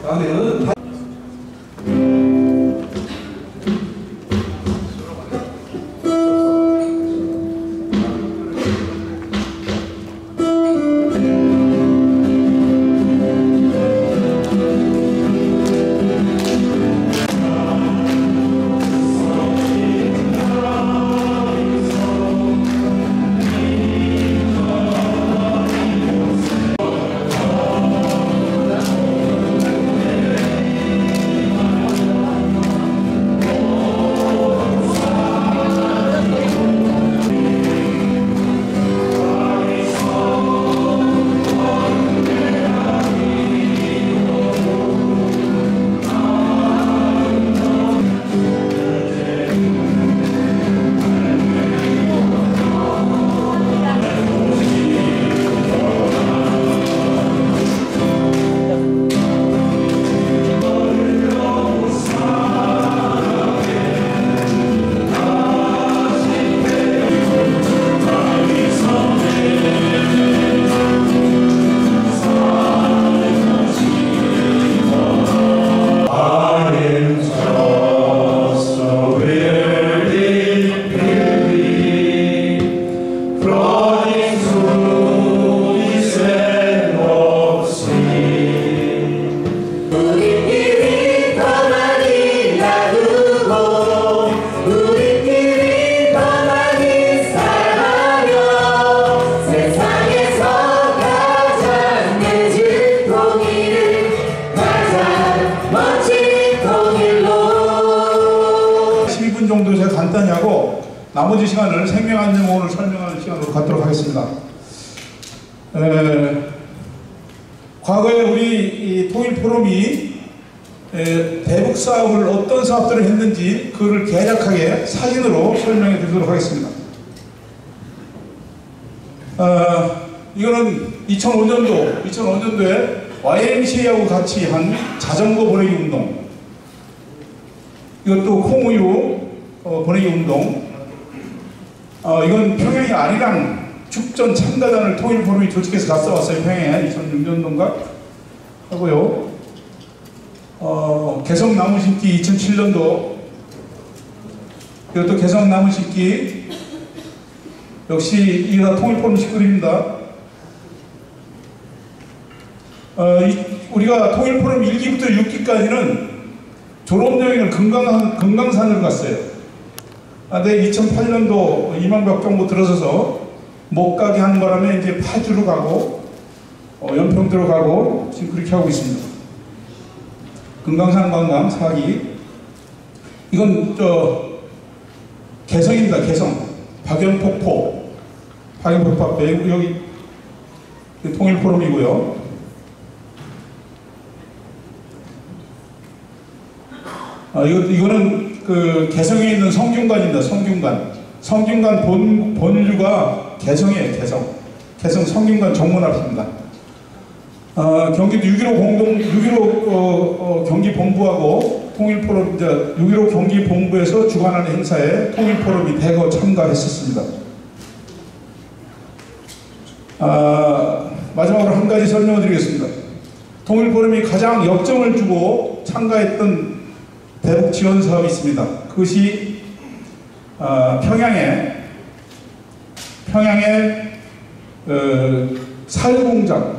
다음에는 정도 제가 간단히 하고 나머지 시간을 생명안전공원을 설명하는 시간으로 갖도록 하겠습니다. 과거에 우리 이 통일포럼이 대북 사업을 어떤 사업들을 했는지 그를 간략하게 사진으로 설명해 드리도록 하겠습니다. 이거는 2005년도에 YMCA하고 같이 한 자전거 보내기 운동, 이것도 콩우유 보내기 운동, 이건 평양의 아리랑 축전 참가단을 통일포럼이 조직해서 갔다 왔어요. 평양에 2006년도인가 하고요. 개성 나무 심기 2007년도, 이것도 개성 나무 심기, 역시 이게 다 통일포럼 식구들입니다. 우리가 통일포럼 1기부터 6기까지는 졸업여행을 금강산으로 갔어요. 근데 2008년도 이명박 정부 들어서서 못 가게 하는 바람에 이제 파주로 가고 연평도로 가고 지금 그렇게 하고 있습니다. 금강산 관광 4기. 이건 개성입니다. 개성. 박연폭포 앞에 여기 통일포럼이고요. 이거는 그 개성에 있는 성균관입니다. 성균관 본류가 개성이에요. 개성 성균관 정문 앞입니다. 경기도 6.15 경기 본부하고 통일포럼, 이제 6.15 경기 본부에서 주관하는 행사에 통일포럼이 대거 참가했었습니다. 마지막으로 한 가지 설명을 드리겠습니다. 통일포럼이 가장 역점을 주고 참가했던 대북 지원 사업이 있습니다. 그것이 평양에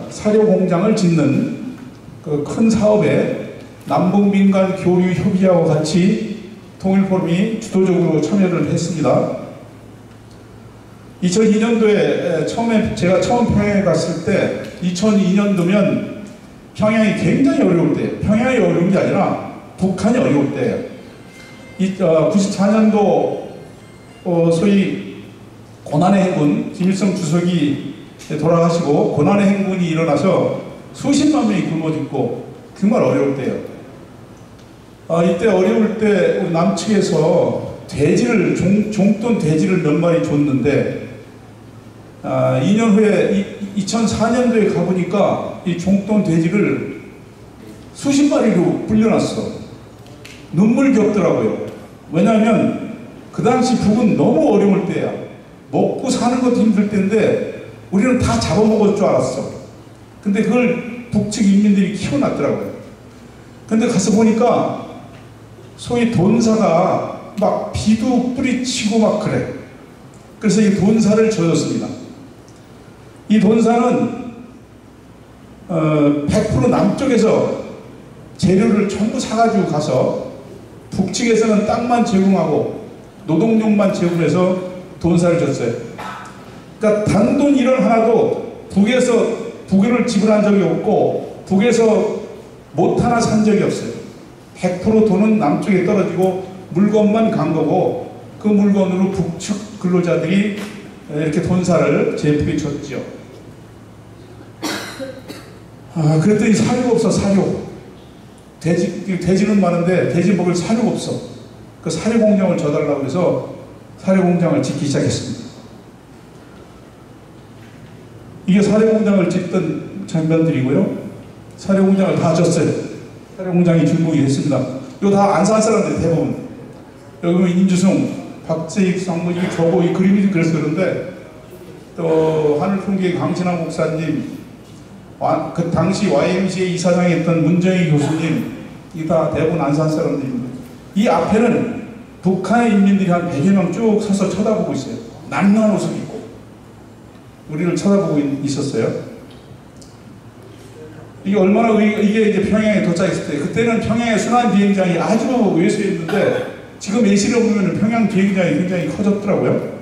사료공장을 짓는 그 큰 사업에 남북민간 교류 협의회와 같이 통일포럼이 주도적으로 참여를 했습니다. 2002년도에 제가 처음 평양에 갔을 때 2002년도면 평양이 굉장히 어려울 때예요. 평양이 어려운 게 아니라 북한이 어려울 때예요. 94년도 소위 고난의 행군, 김일성 주석이 돌아가시고 고난의 행군이 일어나서 수십만 명이 굶어 죽고 정말 어려울 때예요. 이때 어려울 때 우리 남측에서 종돈 돼지를 몇 마리 줬는데 2년 후에 2004년도에 가보니까 이 종돈 돼지를 수십 마리로 불려놨어. 눈물겹더라고요. 왜냐하면 그 당시 북은 너무 어려울 때야. 먹고 사는 것도 힘들 때인데 우리는 다 잡아먹을 줄 알았어. 근데 그걸 북측 인민들이 키워놨더라고요. 근데 가서 보니까 소위 돈사가 막 비도 뿌리치고 막 그래. 그래서 이 돈사를 줘줬습니다. 이 돈사는 100% 남쪽에서 재료를 전부 사가지고 가서 북측에서는 땅만 제공하고 노동력만 제공해서 돈사를 줬어요. 그러니까 단돈 1원 하나도 북에를 지불한 적이 없고 북에서 못 하나 산 적이 없어요. 100% 돈은 남쪽에 떨어지고 물건만 간 거고 그 물건으로 북측 근로자들이 이렇게 돈사를 제풀이 줬죠. 그랬더니 사료가 없어. 사료. 돼지는 많은데 돼지 먹을 사료가 없어. 그 사료 공장을 줘달라고 해서 사료 공장을 짓기 시작했습니다. 이게 사료 공장을 짓던 장면들이고요. 사료 공장을 다 줬어요. 사료 공장이 중복이 됐습니다. 이거 다 안산 사람들이 대부분. 여기 보면 임주승, 박재익, 성무, 이 저고 이 그림이 그래서 그런데 또 하늘풍기의 강신환 목사님, 그 당시 YMCA 이사장이었던 문정희 교수님, 이 다 대부분 안산 사람들입니다. 이 앞에는 북한의 인민들이 한 100여 명 쭉 서서 쳐다보고 있어요. 낭낭한 옷을 입고 우리를 쳐다보고 있었어요. 이게 얼마나 이게 이제 평양에 도착했을 때, 그때는 평양의 순환 비행장이 아주 외소했는데 지금 예시를 보면 평양 비행장이 굉장히 커졌더라고요.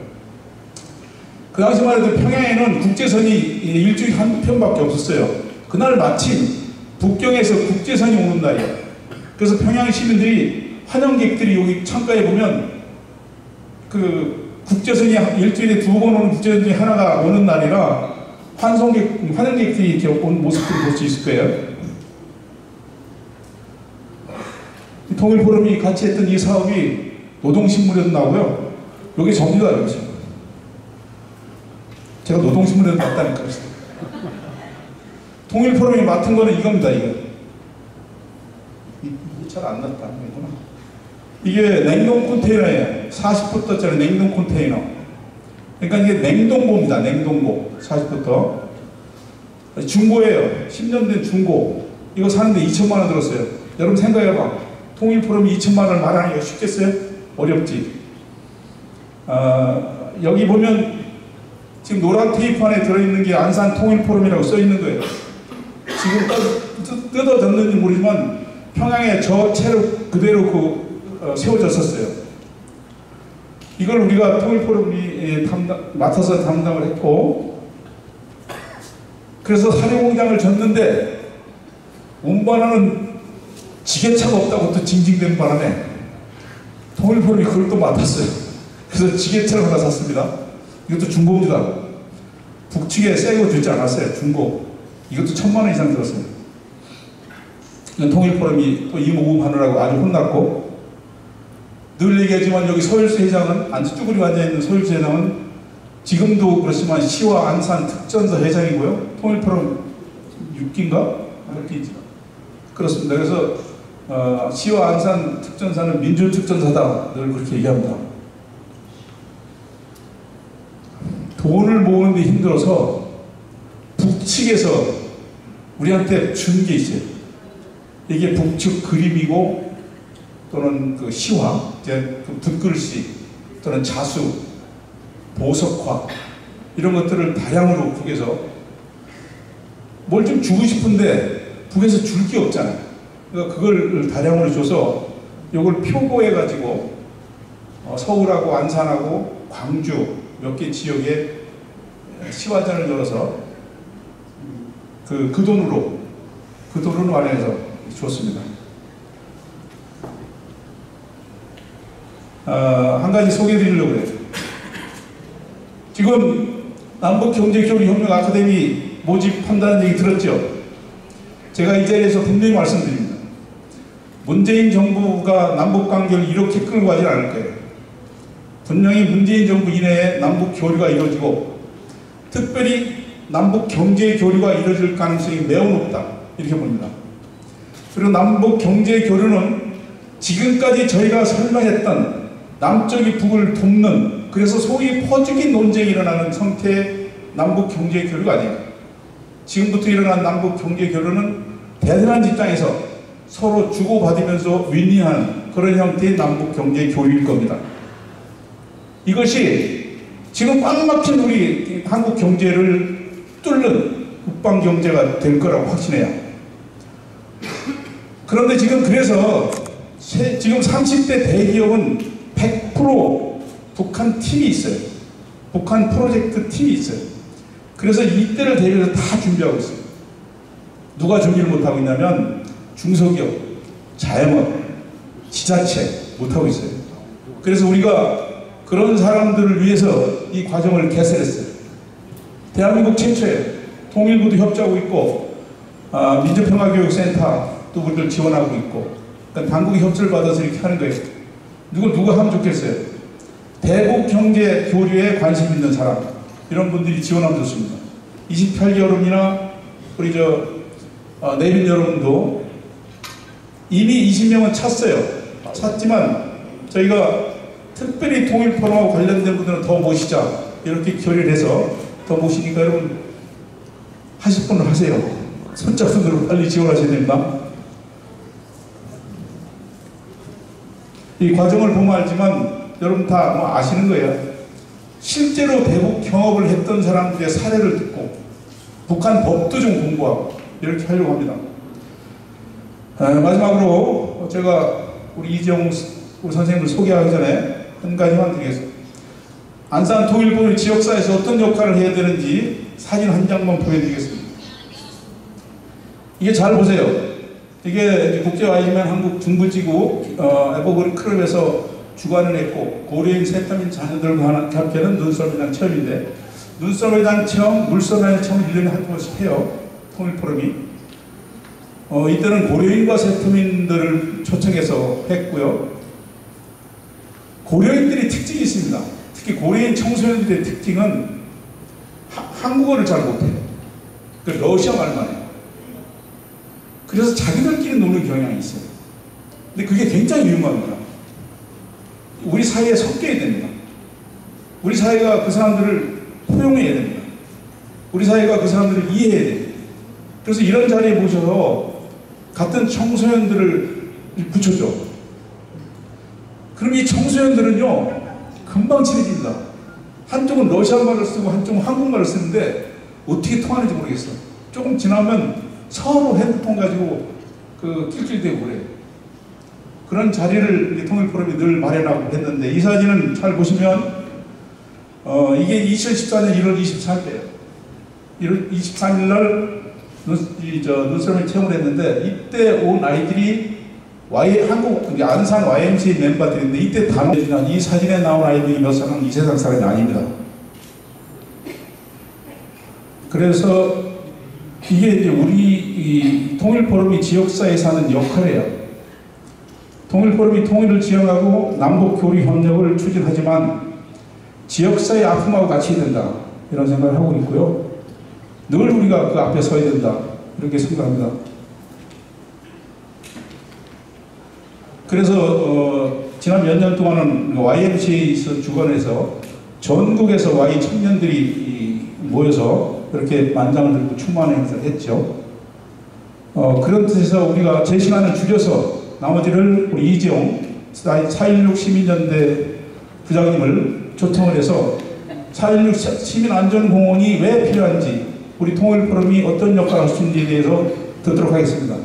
그 당시만 해도 평양에는 국제선이 일주일에 한 편밖에 없었어요. 그날 마침 북경에서 국제선이 오는 날이에요. 그래서 평양 시민들이, 환영객들이 여기 창가에 보면 그 국제선이 일주일에 2번 오는 국제선이 하나가 오는 날이라 환영객들이 이렇게 온 모습들을 볼 수 있을 거예요. 통일포럼이 같이 했던 이 사업이 노동신문에도 나오고요. 여기 접니다, 여기서. 제가 노동신문에도 봤다니까. 통일포럼이 맡은 거는 이겁니다, 이거. 잘 안 났다. 이게 냉동 컨테이너예요. 40푸트짜리 냉동 컨테이너. 그러니까 이게 냉동고입니다. 냉동고. 40푸트. 중고예요. 10년 된 중고. 이거 사는데 2천만 원 들었어요. 여러분 생각해봐. 통일포럼이 2천만 원을 마련하기가 쉽겠어요? 어렵지. 여기 보면 지금 노란 테이프 안에 들어있는 게 안산 통일포럼이라고 써있는 거예요. 지금 뜯어졌는지 모르지만 평양에 저 채로 그대로 세워졌었어요. 이걸 우리가 통일포럼이 맡아서 담당을 했고, 그래서 사료공장을 졌는데 운반하는 지게차가 없다고 또 징징대는 바람에 통일포럼이 그걸 또 맡았어요. 그래서 지게차를 하나 샀습니다. 이것도 중고입니다. 북측에 새거 주지 않았어요. 중고. 이것도 1,000만 원 이상 들었어요. 통일포럼이 또 이모금하느라고 아주 혼났고, 늘 얘기하지만 여기 서울시 회장은, 쭈그리고 앉아있는 서울시 회장은 지금도 그렇지만 시와 안산 특전사 회장이고요. 통일포럼 6기인가? 그렇습니다. 그래서 시와 안산 특전사는 민주특전사다. 늘 그렇게 얘기합니다. 돈을 모으는 데 힘들어서 북측에서 우리한테 준 게 있어요. 이게 북측 그림이고, 또는 그 시화, 이제 그 붓글씨, 또는 자수, 보석화, 이런 것들을 다량으로 북에서 뭘 좀 주고 싶은데 북에서 줄 게 없잖아요. 그러니까 그걸 다량으로 줘서 이걸 표고해가지고 서울하고 안산하고 광주 몇 개 지역에 시화전을 열어서 그 돈으로 마련해서 줬습니다. 한 가지 소개해드리려고 해요. 지금 남북경제교류협력 아카데미 모집한다는 얘기 들었죠? 제가 이 자리에서 분명히 말씀드립니다. 문재인 정부가 남북관계를 이렇게 끌고 가지 않을 거예요. 분명히 문재인 정부 이내에 남북교류가 이루어지고, 특별히 남북경제교류가 이루어질 가능성이 매우 높다, 이렇게 봅니다. 그리고 남북경제교류는 지금까지 저희가 설명했던 남쪽이 북을 돕는, 그래서 소위 퍼주기 논쟁이 일어나는 형태의 남북경제교류가 아니에요. 지금부터 일어난 남북경제교류는 대단한 입장에서 서로 주고받으면서 윈윈하는 그런 형태의 남북 경제 교류일 겁니다. 이것이 지금 꽉 막힌 우리 한국 경제를 뚫는 국방 경제가 될 거라고 확신해요. 그런데 지금 그래서 지금 30대 대기업은 100% 북한 팀이 있어요. 북한 프로젝트 팀이 있어요. 그래서 이때를 대비해서 다 준비하고 있어요. 누가 준비를 못하고 있냐면 중소기업, 자영업, 지자체 못하고 있어요. 그래서 우리가 그런 사람들을 위해서 이 과정을 개설했어요. 대한민국 최초에 통일부도 협조하고 있고 민주평화교육센터도 우리들 지원하고 있고 그러니까 당국의 협조를 받아서 이렇게 하는 거예요. 누가 하면 좋겠어요? 대북 경제 교류에 관심 있는 사람 이런 분들이 지원하면 좋습니다. 28개 여러분이나 우리 내빈 여러분도 이미 20명은 찼어요. 찼지만 저희가 특별히 통일 포럼하고 관련된 분들은 더 모시자 이렇게 결의를 해서 더 모시니까 여러분 하실 분을 하세요. 손자분들은 빨리 지원하셔야 됩니다. 이 과정을 보면 알지만 여러분 다 뭐 아시는 거예요. 실제로 대북 경험을 했던 사람들의 사례를 듣고 북한 법도 좀 공부하고 이렇게 하려고 합니다. 마지막으로 제가 우리 이재용 우리 선생님을 소개하기 전에 한 가지만 드리겠습니다. 안산 통일부 지역사회에서 어떤 역할을 해야 되는지 사진 한 장만 보여드리겠습니다. 이게 잘 보세요. 이게 국제와이즈맨 한국 중부지구 에버그린 클럽에서 주관을 했고 고려인 세터민 자녀들과 함께하는 눈썰매장 체험인데 눈썰매장 체험, 물썰매장 체험 1년에 한 번씩 해요. 통일포럼이. 이때는 고려인과 세터민들을 초청해서 했고요. 고려인들이 특징이 있습니다. 특히 고려인 청소년들의 특징은 한국어를 잘 못해요. 러시아 말만 해요. 그래서 자기들끼리 노는 경향이 있어요. 근데 그게 굉장히 위험합니다. 우리 사회에 섞여야 됩니다. 우리 사회가 그 사람들을 포용해야 됩니다. 우리 사회가 그 사람들을 이해해야 됩니다. 그래서 이런 자리에 모셔서 같은 청소년들을 붙여줘. 그럼 이 청소년들은요 금방 친해집니다. 한쪽은 러시아 말을 쓰고 한쪽은 한국말을 쓰는데 어떻게 통하는지 모르겠어요. 조금 지나면 서로 핸드폰 가지고 낄낄대고 그래요. 그런 자리를 통일포럼이 늘 마련하고 했는데 이 사진은 잘 보시면 이게 2014년 1월 24일이에요. 1월 24일 날 눈썰매 체험을 했는데 이때 온 아이들이 안산 YMCA 멤버들인데 이때 이 사진에 나온 아이들이 몇 사람 이 세상 사람이 아닙니다. 그래서 이게 이제 우리 통일포럼이 지역사회에서 하는 역할이에요. 통일포럼이 통일을 지향하고 남북교류 협력을 추진하지만 지역사회 아픔하고 같이 해야 된다 이런 생각을 하고 있고요. 늘 우리가 그 앞에 서야 된다 이렇게 생각합니다. 그래서 지난 몇 년 동안은 YMCA 주관해서 전국에서 Y 청년들이 모여서 이렇게 만장을 들고 충만 행사를 했죠. 그런 뜻에서 우리가 제 시간을 줄여서 나머지를 우리 이재용 4.16 시민연대 부장님을 초청을 해서 4.16 시민안전공원이 왜 필요한지 우리 통일포럼이 어떤 역할을 할 수 있는지에 대해서 듣도록 하겠습니다.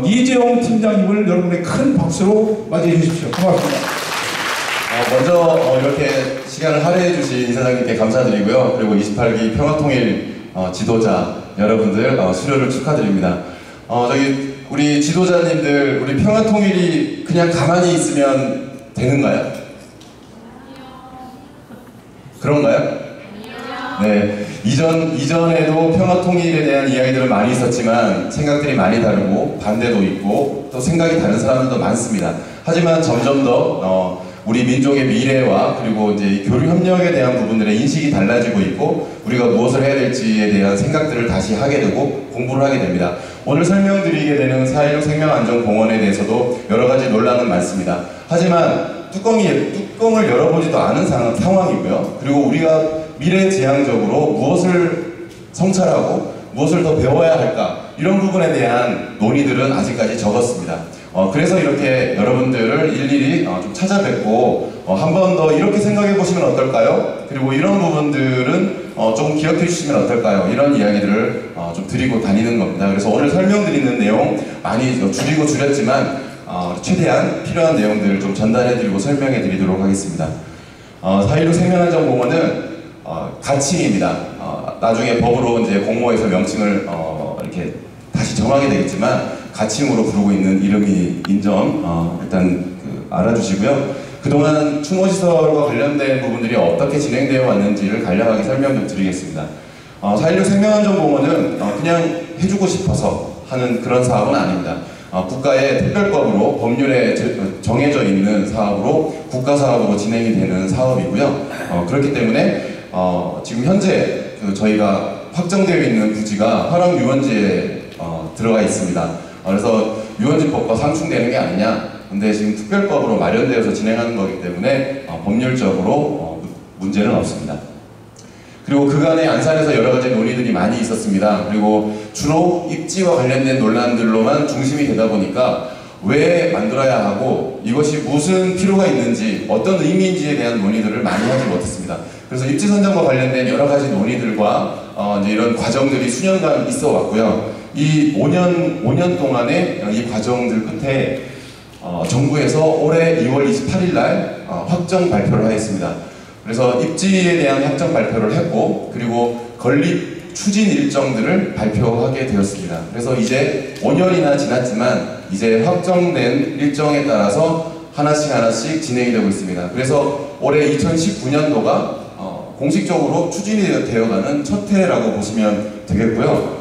이재용 팀장님을 여러분의 큰 박수로 맞이해 주십시오. 고맙습니다. 먼저 이렇게 시간을 할애해 주신 이사장님께 감사드리고요. 그리고 28기 평화통일 지도자 여러분들 수료를 축하드립니다. 우리 지도자님들 우리 평화통일이 그냥 가만히 있으면 되는가요? 그런가요? 네. 이전에도 평화통일에 대한 이야기들은 많이 있었지만 생각들이 많이 다르고 반대도 있고 또 생각이 다른 사람들도 많습니다. 하지만 점점 더 우리 민족의 미래와 그리고 이제 교류 협력에 대한 부분들의 인식이 달라지고 있고 우리가 무엇을 해야 될지에 대한 생각들을 다시 하게 되고 공부를 하게 됩니다. 오늘 설명드리게 되는 4.16 생명안전공원에 대해서도 여러 가지 논란은 많습니다. 하지만 뚜껑을 열어보지도 않은 상황이고요. 그리고 우리가 미래지향적으로 무엇을 성찰하고 무엇을 더 배워야 할까 이런 부분에 대한 논의들은 아직까지 적었습니다. 그래서 이렇게 여러분들을 일일이 좀 찾아뵙고 한 번 더 이렇게 생각해 보시면 어떨까요? 그리고 이런 부분들은 조금 기억해 주시면 어떨까요? 이런 이야기들을 좀 드리고 다니는 겁니다. 그래서 오늘 설명드리는 내용 많이 줄이고 줄였지만 최대한 필요한 내용들을 좀 전달해 드리고 설명해 드리도록 하겠습니다. 4.16 생명안전공원은 가칭입니다. 나중에 법으로 이제 공모에서 명칭을 이렇게 다시 정하게 되겠지만 가칭으로 부르고 있는 이름인 점 일단 알아주시고요. 그동안 추모시설과 관련된 부분들이 어떻게 진행되어 왔는지를 간략하게 설명 좀 드리겠습니다. 4.16 생명안전공원은 그냥 해주고 싶어서 하는 그런 사업은 아닙니다. 국가의 특별법으로 법률에 정해져 있는 사업으로 국가사업으로 진행이 되는 사업이고요. 그렇기 때문에 지금 현재 저희가 확정되어 있는 부지가 화랑유원지에 들어가 있습니다. 그래서 유원지법과 상충되는 게 아니냐, 근데 지금 특별법으로 마련되어서 진행하는 거기 때문에 법률적으로 문제는 없습니다. 그리고 그간에 안산에서 여러 가지 논의들이 많이 있었습니다. 그리고 주로 입지와 관련된 논란들로만 중심이 되다 보니까 왜 만들어야 하고 이것이 무슨 필요가 있는지 어떤 의미인지에 대한 논의들을 많이 하지 못했습니다. 그래서 입지 선정과 관련된 여러 가지 논의들과 이제 이런 과정들이 수년간 있어 왔고요. 이 5년 동안의 이 과정들 끝에 정부에서 올해 2월 28일 날 확정 발표를 하였습니다. 그래서 입지에 대한 확정 발표를 했고, 그리고 건립 추진 일정들을 발표하게 되었습니다. 그래서 이제 5년이나 지났지만 이제 확정된 일정에 따라서 하나씩 진행이 되고 있습니다. 그래서 올해 2019년도가 공식적으로 추진이 되어가는 첫 해라고 보시면 되겠고요.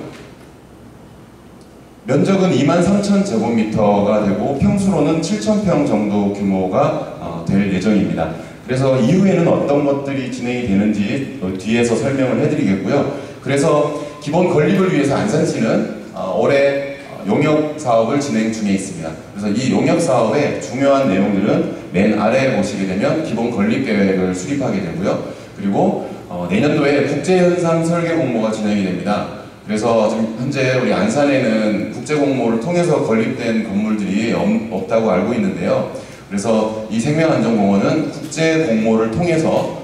면적은 23,000제곱미터가 되고 평수로는 7,000평 정도 규모가 될 예정입니다. 그래서 이후에는 어떤 것들이 진행이 되는지 뒤에서 설명을 해드리겠고요. 그래서 기본 건립을 위해서 안산시는 올해 용역 사업을 진행 중에 있습니다. 그래서 이 용역 사업의 중요한 내용들은 맨 아래에 보시게 되면 기본 건립 계획을 수립하게 되고요. 그리고 내년도에 국제현상 설계 공모가 진행이 됩니다. 그래서 지금 현재 우리 안산에는 국제공모를 통해서 건립된 건물들이 없다고 알고 있는데요. 그래서 이 생명안전공원은 국제공모를 통해서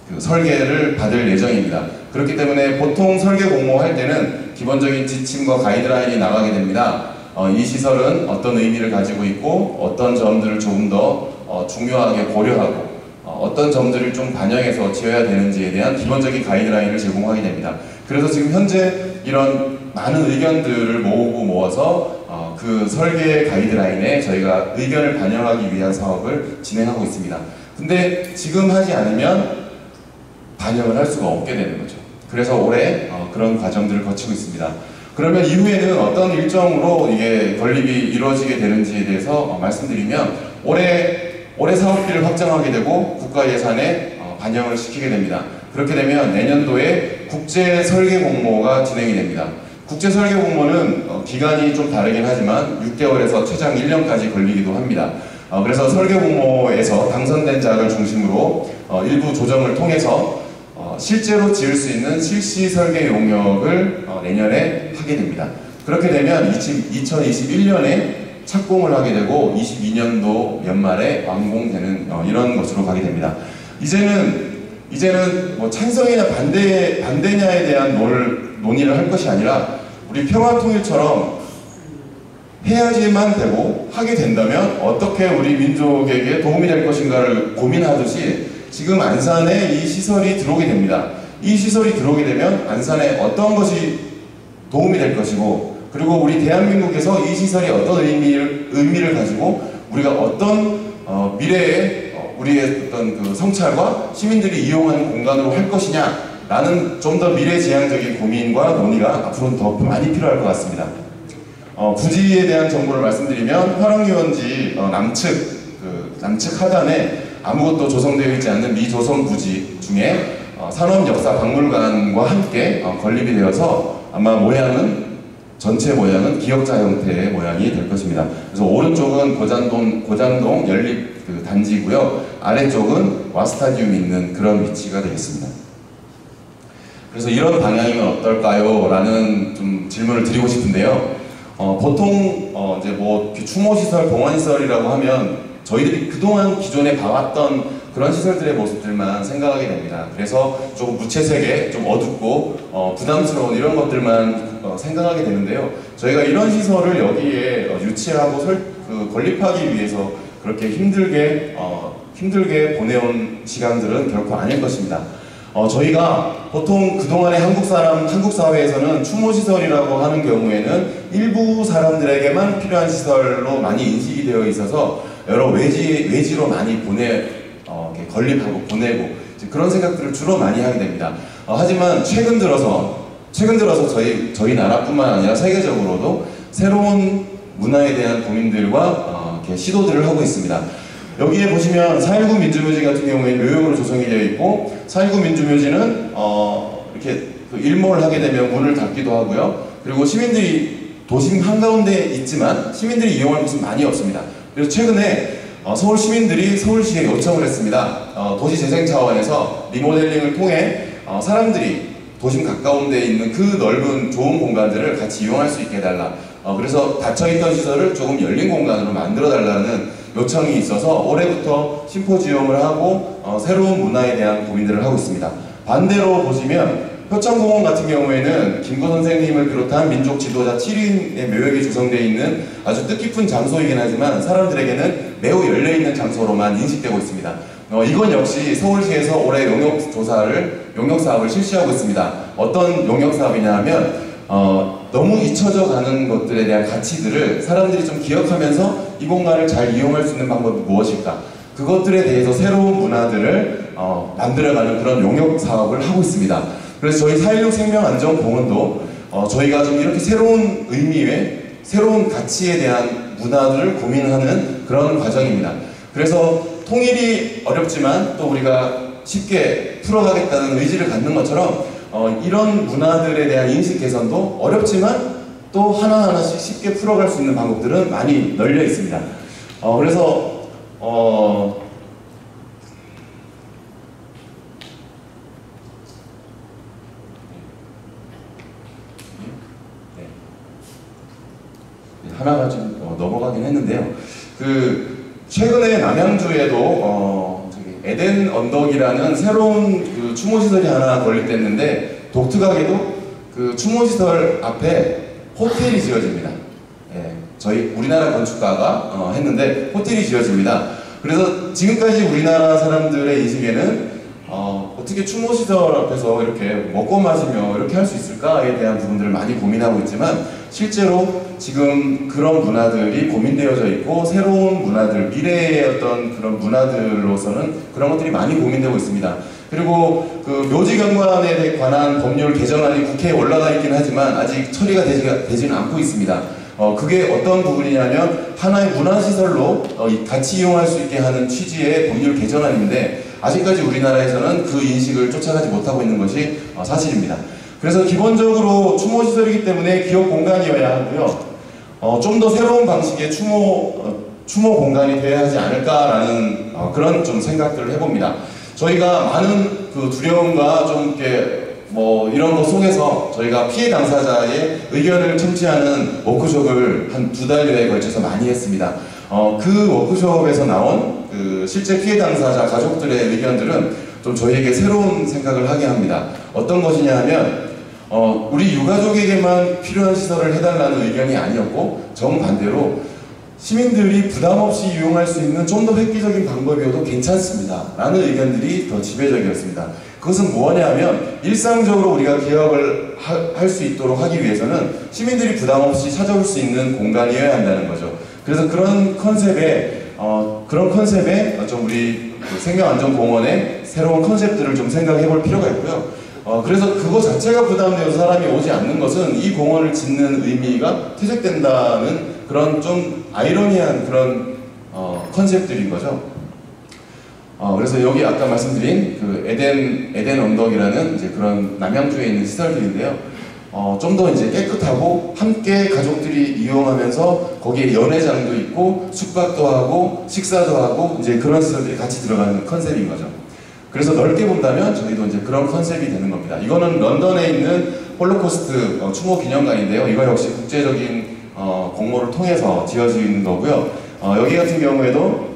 그 설계를 받을 예정입니다. 그렇기 때문에 보통 설계 공모할 때는 기본적인 지침과 가이드라인이 나가게 됩니다. 이 시설은 어떤 의미를 가지고 있고 어떤 점들을 조금 더 중요하게 고려하고 어떤 점들을 좀 반영해서 지어야 되는지에 대한 기본적인 가이드라인을 제공하게 됩니다. 그래서 지금 현재 이런 많은 의견들을 모아서 그 설계 가이드라인에 저희가 의견을 반영하기 위한 사업을 진행하고 있습니다. 근데 지금 하지 않으면 반영을 할 수가 없게 되는 거죠. 그래서 올해 그런 과정들을 거치고 있습니다. 그러면 이후에는 어떤 일정으로 이게 건립이 이루어지게 되는지에 대해서 말씀드리면 올해 사업비를 확정하게 되고 국가 예산에 반영을 시키게 됩니다. 그렇게 되면 내년도에 국제 설계 공모가 진행이 됩니다. 국제 설계 공모는 기간이 좀 다르긴 하지만 6개월에서 최장 1년까지 걸리기도 합니다. 그래서 설계 공모에서 당선된 자를 중심으로 일부 조정을 통해서 실제로 지을 수 있는 실시 설계 용역을 내년에 하게 됩니다. 그렇게 되면 2021년에 착공을 하게 되고 22년도 연말에 완공되는 이런 것으로 가게 됩니다. 이제는 뭐 찬성이냐 반대냐에 대한 논의를 할 것이 아니라 우리 평화통일처럼 해야지만 되고 하게 된다면 어떻게 우리 민족에게 도움이 될 것인가를 고민하듯이 지금 안산에 이 시설이 들어오게 됩니다. 이 시설이 들어오게 되면 안산에 어떤 것이 도움이 될 것이고, 그리고 우리 대한민국에서 이 시설이 어떤 의미를 가지고 우리가 어떤 미래에 우리의 어떤 그 성찰과 시민들이 이용하는 공간으로 할 것이냐 라는 좀 더 미래지향적인 고민과 논의가 앞으로는 더 많이 필요할 것 같습니다. 부지에 대한 정보를 말씀드리면 화랑유원지 남측 하단에 아무것도 조성되어 있지 않는 미조성 부지 중에 산업역사박물관과 함께 건립이 되어서 아마 전체 모양은 기역자 형태의 모양이 될 것입니다. 그래서 오른쪽은 고잔동 연립 단지고요. 아래쪽은 와스타디움이 있는 그런 위치가 되겠습니다. 그래서 이런 방향이면 어떨까요? 라는 좀 질문을 드리고 싶은데요. 보통 이제 뭐 추모시설, 봉헌시설이라고 하면 저희들이 그동안 기존에 봐왔던 그런 시설들의 모습들만 생각하게 됩니다. 그래서 조금 무채색에 좀 어둡고 부담스러운 이런 것들만 생각하게 되는데요. 저희가 이런 시설을 여기에 유치하고 건립하기 위해서 그렇게 힘들게 보내온 시간들은 결코 아닐 것입니다. 저희가 보통 그동안의 한국 사회에서는 추모시설이라고 하는 경우에는 일부 사람들에게만 필요한 시설로 많이 인식이 되어 있어서 여러 외지로 많이 이렇게 건립하고 보내고 그런 생각들을 주로 많이 하게 됩니다. 하지만 최근 들어서 저희 나라뿐만 아니라 세계적으로도 새로운 문화에 대한 고민들과 이렇게 시도들을 하고 있습니다. 여기에 보시면 4.19 민주묘지 같은 경우에는 묘역으로 조성이 되어 있고 4.19 민주묘지는 이렇게 일몰을 하게 되면 문을 닫기도 하고요. 그리고 시민들이 도심 한가운데 있지만 시민들이 이용할 곳은 많이 없습니다. 그래서 최근에 서울 시민들이 서울시에 요청을 했습니다. 도시재생 차원에서 리모델링을 통해 사람들이 도심 가까운 데 있는 그 넓은 좋은 공간들을 같이 이용할 수 있게 해달라. 그래서 닫혀있던 시설을 조금 열린 공간으로 만들어 달라는 요청이 있어서 올해부터 심포지엄을 하고 새로운 문화에 대한 고민들을 하고 있습니다. 반대로 보시면 효창공원 같은 경우에는 김구 선생님을 비롯한 민족 지도자 7인의 묘역이 조성되어 있는 아주 뜻깊은 장소이긴 하지만 사람들에게는 매우 열려있는 장소로만 인식되고 있습니다. 이건 역시 서울시에서 올해 용역사업을 실시하고 있습니다. 어떤 용역사업이냐 하면 너무 잊혀져 가는 것들에 대한 가치들을 사람들이 좀 기억하면서 이 공간을 잘 이용할 수 있는 방법이 무엇일까? 그것들에 대해서 새로운 문화들을 만들어가는 그런 용역사업을 하고 있습니다. 그래서 저희 4.16 생명안전공원도 저희가 좀 이렇게 새로운 의미의 새로운 가치에 대한 문화들을 고민하는 그런 과정입니다. 그래서 통일이 어렵지만 또 우리가 쉽게 풀어가겠다는 의지를 갖는 것처럼 이런 문화들에 대한 인식 개선도 어렵지만 또 하나하나씩 쉽게 풀어갈 수 있는 방법들은 많이 널려 있습니다. 그래서 하나가 좀 넘어가긴 했는데요. 최근에 남양주에도 에덴 언덕이라는 새로운 추모시설이 하나 건립됐는데 독특하게도 그 추모시설 앞에 호텔이 지어집니다. 예, 저희 우리나라 건축가가 했는데 호텔이 지어집니다. 그래서 지금까지 우리나라 사람들의 인식에는 어떻게 추모시설 앞에서 이렇게 먹고 마시며 이렇게 할 수 있을까에 대한 부분들을 많이 고민하고 있지만 실제로 지금 그런 문화들이 고민되어져 있고 새로운 문화들, 미래의 어떤 그런 문화들로서는 그런 것들이 많이 고민되고 있습니다. 그리고 그 묘지경관에 관한 법률 개정안이 국회에 올라가 있긴 하지만 아직 처리가 되지는 않고 있습니다. 그게 어떤 부분이냐면 하나의 문화시설로 같이 이용할 수 있게 하는 취지의 법률 개정안인데 아직까지 우리나라에서는 그 인식을 쫓아가지 못하고 있는 것이 사실입니다. 그래서 기본적으로 추모시설이기 때문에 기업 공간이어야 하고요. 좀 더 새로운 방식의 추모 공간이 되어야 하지 않을까라는 그런 좀 생각들을 해봅니다. 저희가 많은 그 두려움과 좀 이렇게 이런 것 속에서 저희가 피해 당사자의 의견을 청취하는 워크숍을 한 2달여에 걸쳐서 많이 했습니다. 그 워크숍에서 나온 그 실제 피해 당사자 가족들의 의견들은 좀 저희에게 새로운 생각을 하게 합니다. 어떤 것이냐 하면 우리 유가족에게만 필요한 시설을 해달라는 의견이 아니었고 정반대로 시민들이 부담없이 이용할 수 있는 좀 더 획기적인 방법이어도 괜찮습니다 라는 의견들이 더 지배적이었습니다. 그것은 뭐냐 하면 일상적으로 우리가 기억을 할 수 있도록 하기 위해서는 시민들이 부담없이 찾아올 수 있는 공간이어야 한다는 거죠. 그래서 그런 컨셉에 좀 우리 생명안전공원의 새로운 컨셉들을 좀 생각해 볼 필요가 있고요. 그래서 그거 자체가 부담되어서 사람이 오지 않는 것은 이 공원을 짓는 의미가 퇴색된다는 그런 좀 아이러니한 그런 컨셉들인 거죠. 그래서 여기 아까 말씀드린 그 에덴 언덕이라는 이제 그런 남양주에 있는 시설들인데요. 좀 더 이제 깨끗하고 함께 가족들이 이용하면서 거기에 연회장도 있고 숙박도 하고 식사도 하고 이제 그런 시설들이 같이 들어가는 컨셉인 거죠. 그래서 넓게 본다면 저희도 이제 그런 컨셉이 되는 겁니다. 이거는 런던에 있는 홀로코스트 추모 기념관인데요. 이거 역시 국제적인 공모를 통해서 지어진 거고요. 여기 같은 경우에도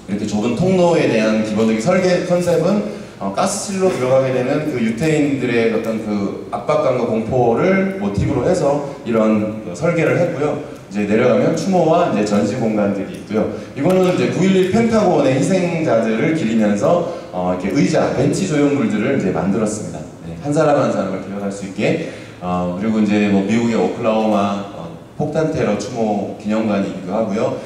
이렇게 좁은 통로에 대한 기본적인 설계 컨셉은 가스실로 들어가게 되는 그 유태인들의 어떤 그 압박감과 공포를 모티브로 해서 이런 설계를 했고요. 이제 내려가면 추모와 이제 전시 공간들이 있고요. 이거는 이제 9.11 펜타곤의 희생자들을 기리면서 이렇게 의자, 벤치 조형물들을 이제 만들었습니다. 네, 한 사람 한 사람을 기억할 수 있게. 그리고 이제 뭐 미국의 오클라호마 폭탄 테러 추모 기념관이기도 하고요.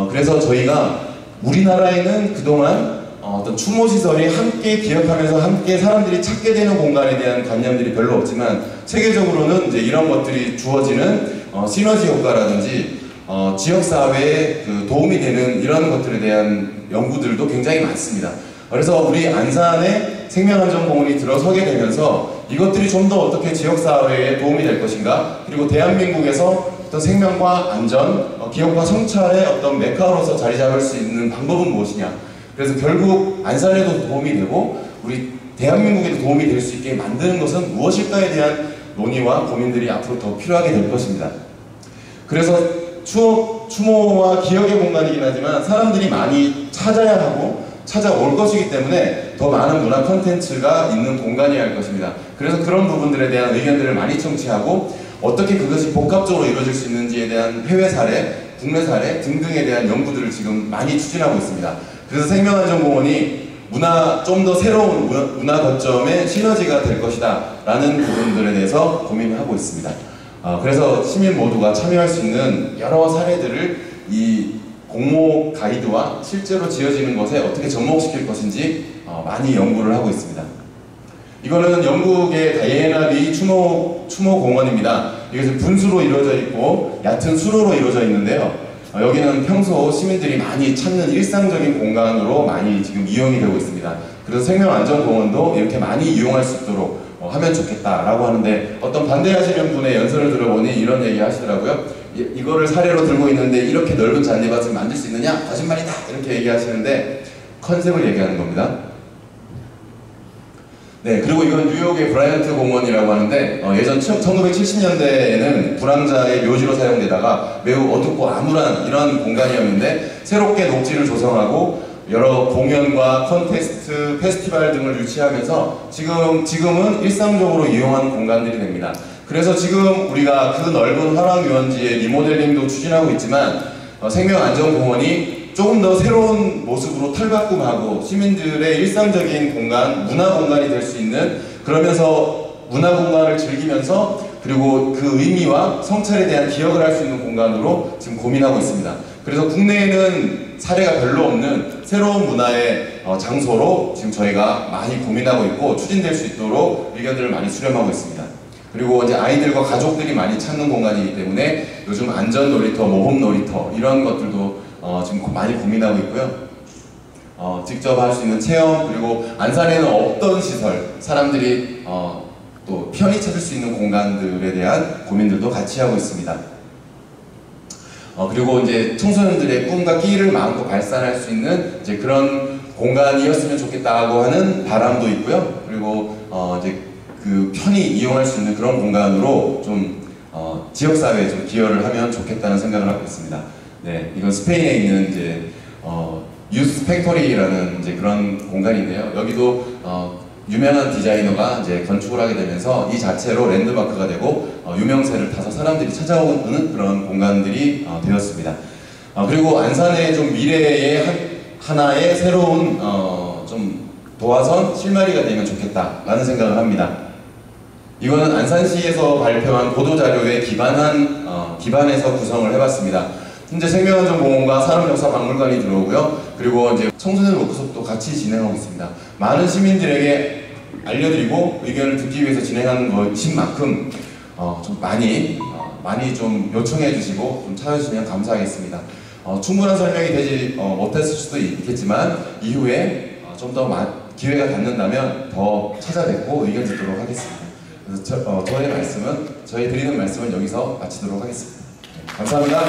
그래서 저희가 우리나라에는 그동안 어떤 추모 시설이 함께 기억하면서 함께 사람들이 찾게 되는 공간에 대한 관념들이 별로 없지만 세계적으로는 이제 이런 것들이 주어지는 시너지 효과라든지 지역 사회에 그 도움이 되는 이런 것들에 대한 연구들도 굉장히 많습니다. 그래서 우리 안산에 생명안전공원이 들어서게 되면서 이것들이 좀 더 어떻게 지역 사회에 도움이 될 것인가, 그리고 대한민국에서 어떤 생명과 안전, 기업과 성찰의 어떤 메카로서 자리 잡을 수 있는 방법은 무엇이냐. 그래서 결국 안산에도 도움이 되고 우리 대한민국에도 도움이 될 수 있게 만드는 것은 무엇일까에 대한 논의와 고민들이 앞으로 더 필요하게 될 것입니다. 그래서 추모와 기억의 공간이긴 하지만 사람들이 많이 찾아야 하고 찾아올 것이기 때문에 더 많은 문화 콘텐츠가 있는 공간이어야 할 것입니다. 그래서 그런 부분들에 대한 의견들을 많이 청취하고 어떻게 그것이 복합적으로 이루어질 수 있는지에 대한 해외 사례, 국내 사례 등등에 대한 연구들을 지금 많이 추진하고 있습니다. 그래서 생명안전공원이 좀 더 새로운 문화 거점의 시너지가 될 것이다 라는 부분들에 대해서 고민을 하고 있습니다. 그래서 시민 모두가 참여할 수 있는 여러 사례들을 이 공모 가이드와 실제로 지어지는 것에 어떻게 접목시킬 것인지 많이 연구를 하고 있습니다. 이거는 영국의 다이애나비 추모공원입니다. 이것은 분수로 이루어져 있고 얕은 수로로 이루어져 있는데요. 여기는 평소 시민들이 많이 찾는 일상적인 공간으로 많이 지금 이용이 되고 있습니다. 그래서 생명안전공원도 이렇게 많이 이용할 수 있도록 하면 좋겠다라고 하는데, 어떤 반대하시는 분의 연설을 들어보니 이런 얘기 하시더라고요. 이거를 사례로 들고 있는데 이렇게 넓은 잔디밭을 만들 수 있느냐? 거짓말이다! 이렇게 얘기하시는데 컨셉을 얘기하는 겁니다. 네, 그리고 이건 뉴욕의 브라이언트 공원이라고 하는데 예전 1970년대에는 불황자의 묘지로 사용되다가 매우 어둡고 암울한 이런 공간이었는데 새롭게 녹지를 조성하고 여러 공연과 콘테스트, 페스티벌 등을 유치하면서 지금은 일상적으로 이용하는 공간들이 됩니다. 그래서 지금 우리가 그 넓은 화랑유원지의 리모델링도 추진하고 있지만 생명안전공원이 조금 더 새로운 모습으로 탈바꿈하고 시민들의 일상적인 공간, 문화 공간이 될 수 있는, 그러면서 문화 공간을 즐기면서 그리고 그 의미와 성찰에 대한 기억을 할 수 있는 공간으로 지금 고민하고 있습니다. 그래서 국내에는 사례가 별로 없는 새로운 문화의 장소로 지금 저희가 많이 고민하고 있고 추진될 수 있도록 의견들을 많이 수렴하고 있습니다. 그리고 이제 아이들과 가족들이 많이 찾는 공간이기 때문에 요즘 안전 놀이터, 모험 놀이터 이런 것들도 지금 많이 고민하고 있고요. 직접 할 수 있는 체험, 그리고 안산에는 없던 시설, 사람들이 또 편히 찾을 수 있는 공간들에 대한 고민들도 같이 하고 있습니다. 그리고 이제 청소년들의 꿈과 끼를 마음껏 발산할 수 있는 이제 그런 공간이었으면 좋겠다고 하는 바람도 있고요. 그리고 이제 그 편히 이용할 수 있는 그런 공간으로 좀 지역사회에 좀 기여를 하면 좋겠다는 생각을 하고 있습니다. 네, 이건 스페인에 있는 이제 유스 팩토리라는 이제 그런 공간인데요. 여기도 유명한 디자이너가 이제 건축을 하게 되면서 이 자체로 랜드마크가 되고 유명세를 타서 사람들이 찾아오는 그런 공간들이 되었습니다. 그리고 안산의 좀 미래의 하나의 새로운 좀 도화선 실마리가 되면 좋겠다라는 생각을 합니다. 이거는 안산시에서 발표한 보도자료에 기반해서 구성을 해봤습니다. 현재 생명안전공원과 산업역사박물관이 들어오고요. 그리고 이제 청소년 워크숍도 같이 진행하고 있습니다. 많은 시민들에게 알려드리고 의견을 듣기 위해서 진행하는 것인 만큼 좀 많이 좀 요청해 주시고 좀 찾아주시면 감사하겠습니다. 충분한 설명이 되지 못했을 수도 있겠지만 이후에 좀 더 기회가 닿는다면 더 찾아뵙고 의견 듣도록 하겠습니다. 그래서 저희 드리는 말씀은 여기서 마치도록 하겠습니다. 감사합니다.